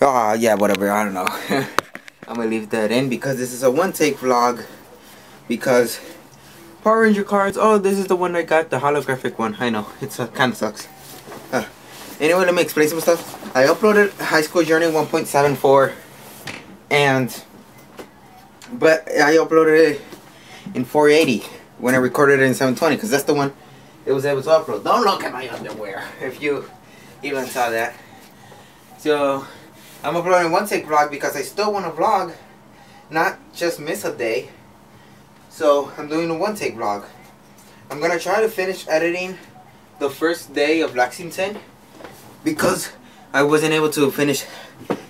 Yeah, whatever, I don't know. I'm gonna leave that in because this is a one-take vlog. Because Power Ranger cards, oh, this is the one I got, the holographic one. I know, it's kind of sucks. Anyway, let me explain some stuff. I uploaded High School Journey 1.74, but I uploaded it in 480 when I recorded it in 720, because that's the one it was able to upload. Don't look at my underwear, if you even saw that. So, I'm uploading one take vlog because I still want to vlog, not just miss a day. So, I'm doing a one take vlog. I'm going to try to finish editing the first day of Lexington, because I wasn't able to finish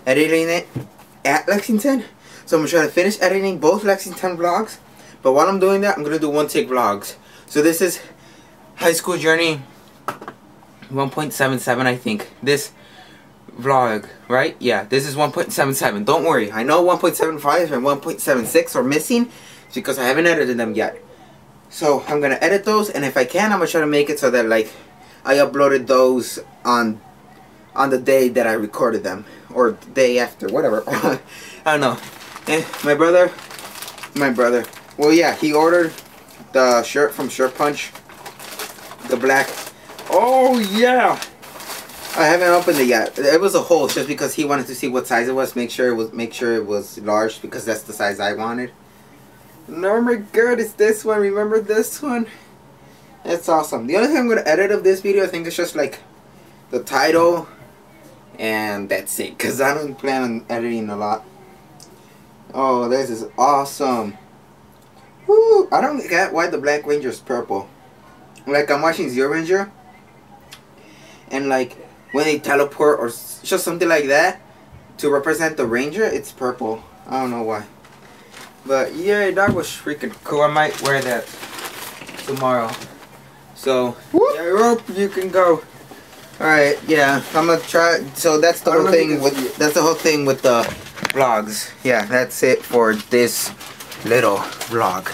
editing it at Lexington. So I'm going to try to finish editing both Lexington vlogs. But while I'm doing that, I'm going to do one take vlogs. So this is High School Journey 1.77, I think. This vlog, right? Yeah, this is 1.77. Don't worry. I know 1.75 and 1.76 are missing because I haven't edited them yet. So I'm going to edit those, and if I can, I'm going to try to make it so that like I uploaded those on the day that I recorded them, or the day after, whatever. I don't know. My brother, well, yeah, he ordered the shirt from Shirt Punch, the black. Oh yeah, I haven't opened it yet. It was a hole just because he wanted to see what size it was, make sure it was large, because that's the size I wanted. Oh my god, it's this one. Remember this one? It's awesome. The only thing I'm going to edit of this video, I think, is just like the title, and that's it, because I don't plan on editing a lot. Oh, this is awesome. Woo! I don't get why the Black Ranger is purple. Like, I'm watching Zero Ranger, and like when they teleport or just something like that to represent the Ranger, it's purple. I don't know why. But yeah, that was freaking cool. I might wear that tomorrow. So, yeah, Rope, you can go. Alright, yeah, I'm gonna try. So that's the whole thing with the vlogs. Yeah, that's it for this little vlog.